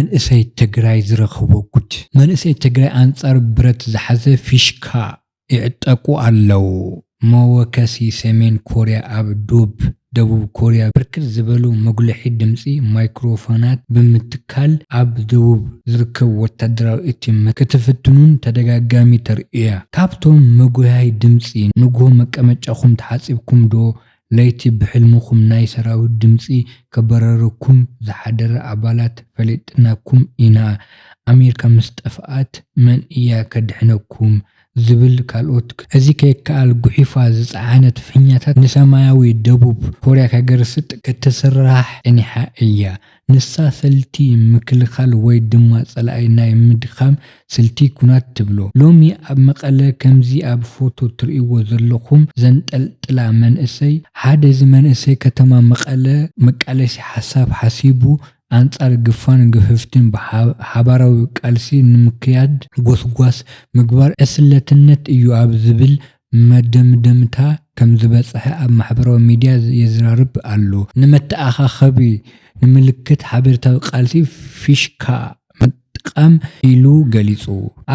መንእሰይ ትግራይ ዝረኽቦ ጉድ መንእሰይ ትግራይ አንጻር ብረት ዝሓዘ ፊሽካ ይዕጠቁ ኣለው መወከሲ ሰሜን ኮርያ ኣብ ደቡብ ኮርያ ብርክት ዝበሉ መጉልሒ ድምፂ ማይክሮፎናት ብምትካል ኣብ ደቡብ ዝርከቡ ወታደራዊ እትም ክትፍትኑን ተደጋጋሚ ተርእያ ካብቶም መጉልሒ ድምፂ ንጎ መቀመጫኹም ተሓፂብኩም ዶ ለይቲ ብሕልምኩም ናይ ሰራዊት ድምፂ ከበረርኩም ዝሓደረ አባላት ፈሊጥናኩም ኢና አሜሪካ ምስጠፍአት መን እያ ከድሕነኩም ዝብል ካልኦት እዚ ከይከኣል ጉሒፋ ዝፀዓነት ፍኛታት ንሰማያዊ ደቡብ ኮርያ ከገርስጥ ክትስራሕ እኒሓ እያ ንሳ ስልቲ ምክልኻል ወይ ድማ ፀላኢ ናይ ምድኻም ስልቲ ኩናት ትብሎ ሎሚ ኣብ መቐለ ከምዚ ኣብ ፎቶ ትርእይዎ ዘለኹም ዘንጠልጥላ መንእሰይ ሓደ መንእሰይ ከተማ መቐለ መቃለሲ ሓሳብ ሓሲቡ አንጻር ግፋን ግፍፍትን በሓባራዊ ቃልሲ ንምክያድ ጎስጓስ ምግባር እስለትነት እዩ ኣብ ዝብል መደምደምታ ከም ዝበፅሐ ኣብ ማሕበራዊ ሚድያ የዝራርብ ኣሎ ንመተኣኻኸቢ ንምልክት ሓበሬታዊ ቃልሲ ፊሽካ መጥቀም ኢሉ ገሊጹ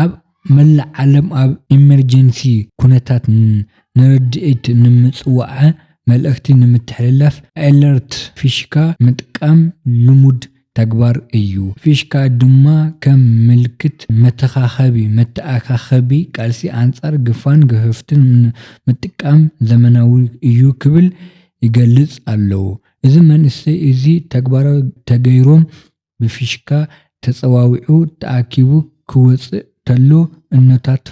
ኣብ መላእ ዓለም ኣብ ኢመርጀንሲ ኩነታት ንረድኤት ንምጽዋዕ መልእክቲ ንምትሕልላፍ አለርት ፊሽካ መጥቀም ልሙድ ተግባር እዩ ፊሽካ ድማ ከም ምልክት መተኣኻኸቢ ቃልሲ አንጻር ግፋን ግፍፍትን መጥቀም ዘመናዊ እዩ ክብል ይገልጽ ኣለው እዚ መንእሰይ እዚ ተግባራዊ ተገይሮም ብፊሽካ ተጸዋዊዑ ተኣኪቡ ክወፅእ ተሎ እነታት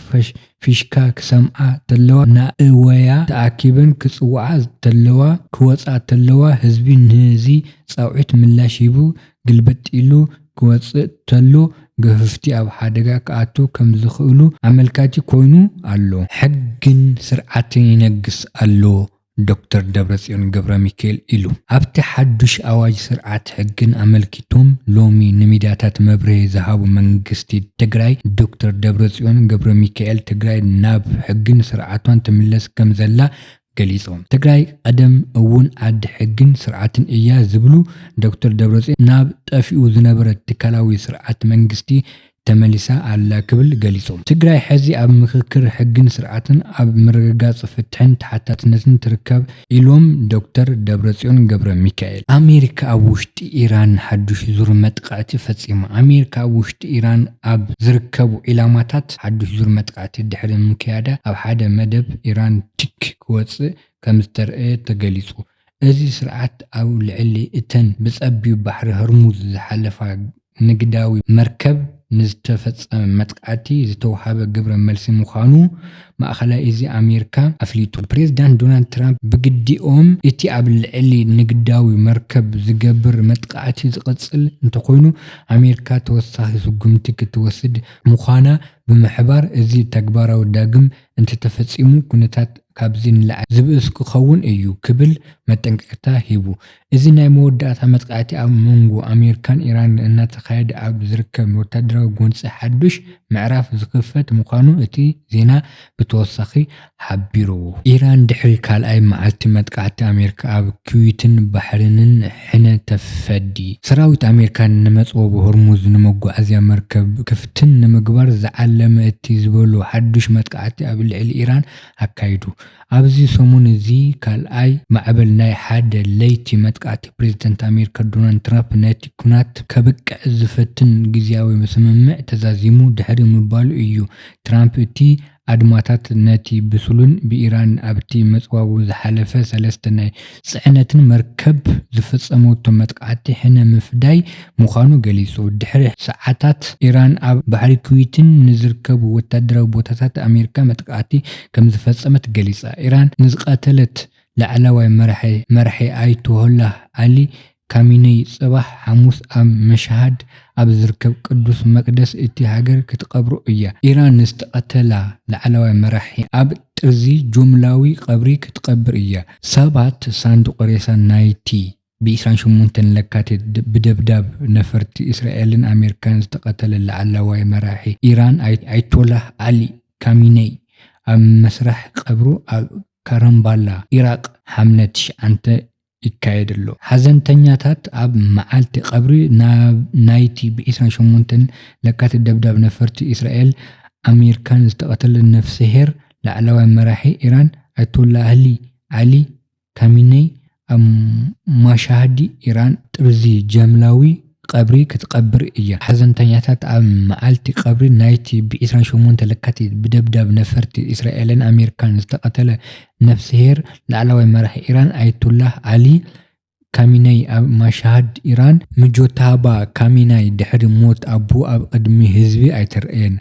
ፊሽካ ክሰምዓ ተለዋ ናእወያ ተኣኪበን ክጽዋዓ ተለዋ ክወፃ ተለዋ ህዝቢ ንዚ ጻውዒት ምላሽ ሂቡ ግልበጢሉ ክወፅእ ተሎ ግፍፍቲ ኣብ ሓደጋ ከኣቱ ከም ዝኽእሉ ኣመልካቲ ኮይኑ ኣሎ ሕግን ስርዓትን ይነግስ ኣሎ ዶክተር ደብረጽዮን ገብረ ሚካኤል ኢሉ ኣብቲ ሓዱሽ ኣዋጅ ስርዓት ሕግን ኣመልኪቶም ሎሚ ንሚድያታት መብርሂ ዝሃቡ መንግስቲ ትግራይ ዶክተር ደብረጽዮን ገብረ ሚካኤል ትግራይ ናብ ሕግን ስርዓቷን ትምለስ ከም ዘላ ገሊጾም ትግራይ ቀደም እውን ዓዲ ሕግን ስርዓትን እያ ዝብሉ ዶክተር ደብረጽዮን ናብ ጠፊኡ ዝነበረ ትካላዊ ስርዓት መንግስቲ ተመሊሳ ኣላ ክብል ገሊጾም ትግራይ ሕዚ ኣብ ምክክር ሕግን ስርዓትን ኣብ ምርግጋጽ ፍትሕን ተሓታትነትን ትርከብ ኢሎም ዶክተር ደብረጽዮን ገብረ ሚካኤል ኣሜሪካ ኣብ ውሽጢ ኢራን ሓዱሽ ዙር መጥቃዕቲ ፈጺማ ኣሜሪካ ኣብ ውሽጢ ኢራን ኣብ ዝርከቡ ኢላማታት ሓዱሽ ዙር መጥቃዕቲ ድሕሪ ምክያዳ ኣብ ሓደ መደብ ኢራን ቲክ ክወፅእ ከም ዝተረእየ ተገሊጹ እዚ ስርዓት ኣብ ልዕሊ እተን ብጸቢብ ባሕሪ ህርሙዝ ዝሓለፋ ንግዳዊ መርከብ ንዝተፈጸመ መጥቃዕቲ ዝተወሃበ ግብረ መልሲ ምዃኑ ማእኸላይ እዚ ኣሜሪካ ኣፍሊጡ ፕሬዝዳንት ዶናልድ ትራምፕ ብግዲኦም እቲ ኣብ ልዕሊ ንግዳዊ መርከብ ዝገብር መጥቃዕቲ ዝቕጽል እንተኮይኑ ኣሜሪካ ተወሳኺ ስጉምቲ ክትወስድ ምዃና ብምሕባር እዚ ተግባራዊ ዳግም እንተተፈጺሙ ኩነታት ካብዚ ንላዕሊ ዝብእስ ክኸውን እዩ ክብል መጠንቀቅታ ሂቡ እዚ ናይ መወዳእታ መጥቃዕቲ ኣብ መንጎ ኣሜሪካን ኢራን እናተኻየደ ኣብ ዝርከብ ወታደራዊ ጎንፂ ሓዱሽ ምዕራፍ ዝክፈት ምዃኑ እቲ ዜና ብተወሳኺ ሓቢሩ ኢራን ድሕሪ ካልኣይ መዓልቲ መጥቃዕቲ ኣሜሪካ ኣብ ኩዌትን ባሕሪንን ሕነ ተፈዲ ሰራዊት ኣሜሪካ ንመጽወብ ሆርሙዝ ንመጓዓዝያ መርከብ ክፍትን ንምግባር ዝዓለመ እቲ ዝበሉ ሓዱሽ መጥቃዕቲ ኣብ ልዕሊ ኢራን ኣካይዱ ኣብዚ ሰሙን እዚ ካልኣይ ማዕበል ናይ ሓደ ለይቲ መጥቃዕቲ ፕሬዝዳንት ኣሜሪካ ዶናልድ ትራምፕ ነቲ ኩናት ከብቅዕ ዝፈትን ግዝያዊ ስምምዕ ተዛዚሙ ድሕሪ ምባሉ እዩ ትራምፕ እቲ ኣድማታት ነቲ ብስሉን ብኢራን ኣብቲ መጽዋቡ ዝሓለፈ ሰለስተ ናይ ጽዕነትን መርከብ ዝፈጸመቶ መጥቃዕቲ ሕነ ምፍዳይ ምዃኑ ገሊጹ ድሕሪ ሰዓታት ኢራን ኣብ ባሕሪ ኩዌትን ንዝርከቡ ወታደራዊ ቦታታት ኣሜሪካ መጥቃዕቲ ከም ዝፈጸመት ገሊጻ ኢራን ንዝቀተለት ላዕለዋይ መራሒ ኣያቶላህ አሊ ካሚነይ ጽባሕ ሐሙስ ኣብ መሽሃድ ኣብ ዝርከብ ቅዱስ መቅደስ እቲ ሃገር ክትቀብሮ እያ ኢራን ንዝተቀተላ ላዕለዋይ መራሒ ኣብ ጥርዚ ጆምላዊ ቀብሪ ክትቀብር እያ ሰባት ሳንዱቕ ሬሳ ናይቲ ብ28 ለካቲት ብደብዳብ ነፈርቲ እስራኤልን ኣሜሪካን ዝተቀተለ ላዕለዋይ መራሒ ኢራን ኣያቶላህ አሊ ካሚነይ ኣብ መስራሕ ቀብሩ ኣብ ካረምባላ ኢራቅ ሐምለ 9 ይካየድሎ ሓዘንተኛታት ኣብ መዓልቲ ቀብሪ ናይቲ ብ28 ለካቲት ደብዳብ ነፈርቲ እስራኤል ኣሜሪካን ዝተቐተለ ነፍሲሄር ላዕለዋይ መራሒ ኢራን ኣያቶላህ ዓሊ ካሚኔይ ኣብ ማሻሃዲ ኢራን ጥርዚ ጀምላዊ ቀብሪ ክትቀብር እያ። ሓዘንተኛታት ኣብ መዓልቲ ቀብሪ ናይቲ ብ28 ለካቲት ብደብዳብ ነፈርቲ እስራኤልን ኣሜሪካን ዝተቐተለ ነፍሲሄር ላዕለዋይ መራሒ ኢራን ኣያቶላህ ዓሊ ካሚኔይ ኣብ ማሻሃድ ኢራን ምጆታባ ካሚናይ ድሕሪ ሞት ኣቦ ኣብ ቅድሚ ህዝቢ ኣይተርአየን።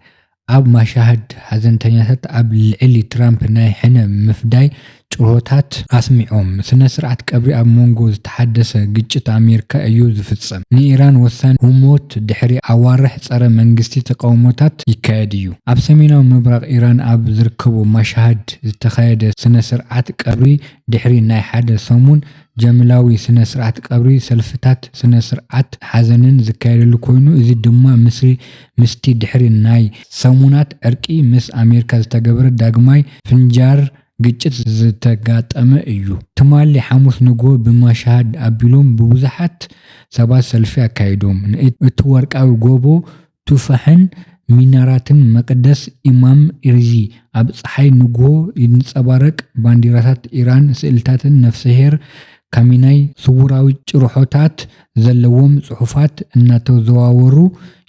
ኣብ ማሻሃድ ሓዘንተኛታት ኣብ ልዕሊ ትራምፕ ናይ ሕነ ምፍዳይ ጭሮታት ኣስሚዖም ስነ ስርዓት ቀብሪ ኣብ መንጎ ዝተሓደሰ ግጭት ኣሜሪካ እዩ ዝፍጸም። ንኢራን ወሳኒ ህሞት ድሕሪ ኣዋርሕ ጸረ መንግስቲ ተቃውሞታት ይካየድ እዩ። ኣብ ሰሜናዊ ምብራቕ ኢራን ኣብ ዝርከቡ ማሻሃድ ዝተኻየደ ስነ ስርዓት ቀብሪ ድሕሪ ናይ ሓደ ሰሙን ጀምላዊ ስነ ስርዓት ቀብሪ ሰልፍታት ስነ ስርዓት ሓዘንን ዝካየደሉ ኮይኑ እዚ ድማ ምስቲ ድሕሪ ናይ ሰሙናት ዕርቂ ምስ ኣሜሪካ ዝተገበረ ዳግማይ ፍንጃር ግጭት ዝተጋጠመ እዩ። ትማሊ ሐሙስ ንግሆ ብማሻሃድ ኣቢሎም ብብዙሓት ሰባት ሰልፊ ኣካይዶም እቲ ወርቃዊ ጎቦ ቱፋሕን ሚናራትን መቅደስ ኢማም ኢርዚ ኣብ ፀሓይ ንግሆ ይንፀባረቅ ባንዲራታት ኢራን ስእልታትን ነፍሲሄር ካሚናይ ስውራዊ ጭርሖታት ዘለዎም ጽሑፋት እናተዘዋወሩ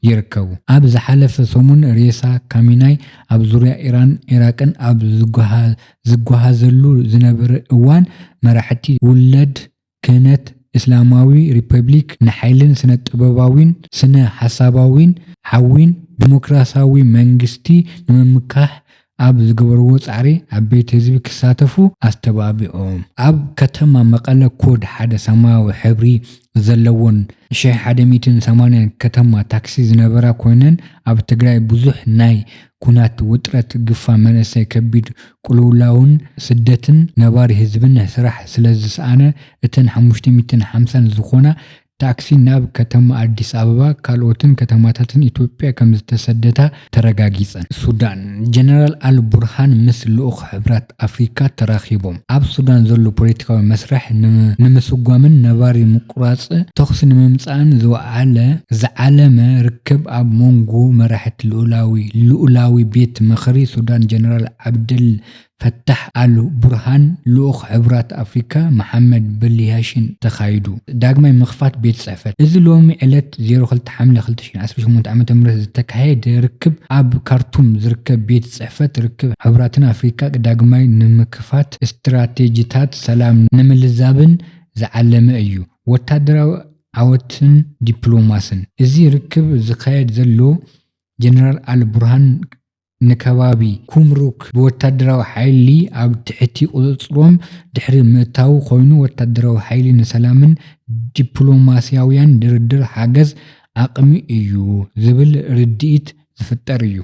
ይርከቡ። ኣብ ዝሓለፈ ሰሙን ሬሳ ካሚናይ ኣብ ዙርያ ኢራን ኢራቅን ኣብ ዝጓሃዘሉ ዝነበረ እዋን መራሕቲ ውለድ ክህነት እስላማዊ ሪፐብሊክ ንሓይልን ስነ ጥበባዊን ስነ ሓሳባዊን ሓዊን ዲሞክራሲያዊ መንግስቲ ንምምካሕ ኣብ ዝገበርዎ ጻዕሪ ዓበይቲ ህዝቢ ክሳተፉ ኣስተባቢዖም። ኣብ ከተማ መቐለ ኮድ ሓደ ሰማያዊ ሕብሪ ዘለዎን 1180 ከተማ ታክሲ ዝነበራ ኮይነን ኣብ ትግራይ ብዙሕ ናይ ኩናት ውጥረት ግፋ መንእሰይ ከቢድ ቁልውላውን ስደትን ነባሪ ህዝብን ስራሕ ስለዝሰኣነ እተን 550 ዝኾና ታክሲ ናብ ከተማ አዲስ አበባ ካልኦትን ከተማታትን ኢትዮጵያ ከም ዝተሰደታ ተረጋጊፀን። ሱዳን ጀነራል አል ቡርሃን ምስ ልኡኽ ሕብራት አፍሪካ ተራኺቦም ኣብ ሱዳን ዘሎ ፖለቲካዊ መስርሕ ንምስጓምን ነባሪ ምቁራጽ ተኽሲ ንምምጻእን ዝዓለመ ርክብ ኣብ መንጎ መራሕቲ ልኡላዊ ቤት ምኽሪ ሱዳን ጀነራል ዓብደል ፈታሕ አል ቡርሃን ልኡኽ ሕብራት አፍሪካ መሐመድ በሊሃሽን ተኻይዱ ዳግማይ ምኽፋት ቤት ጽሕፈት እዚ ሎሚ ዕለት 02 ሐምለ 2018 ዓ.ም ዝተካየደ ርክብ ኣብ ካርቱም ዝርከብ ቤት ጽሕፈት ርክብ ሕብራትን አፍሪካ ዳግማይ ንምክፋት ስትራቴጂታት ሰላም ንምልዛብን ዝዓለመ እዩ። ወታደራዊ ዓወትን ዲፕሎማስን እዚ ርክብ ዝካየድ ዘሎ ጀነራል አል ቡርሃን ንከባቢ ኩምሩክ ብወታደራዊ ሓይሊ ኣብ ትሕቲ ቁፅሮም ድሕሪ ምእታው ኮይኑ ወታደራዊ ሓይሊ ንሰላምን ዲፕሎማስያውያን ድርድር ሓገዝ ዓቕሚ እዩ ዝብል ርድኢት ዝፍጠር እዩ።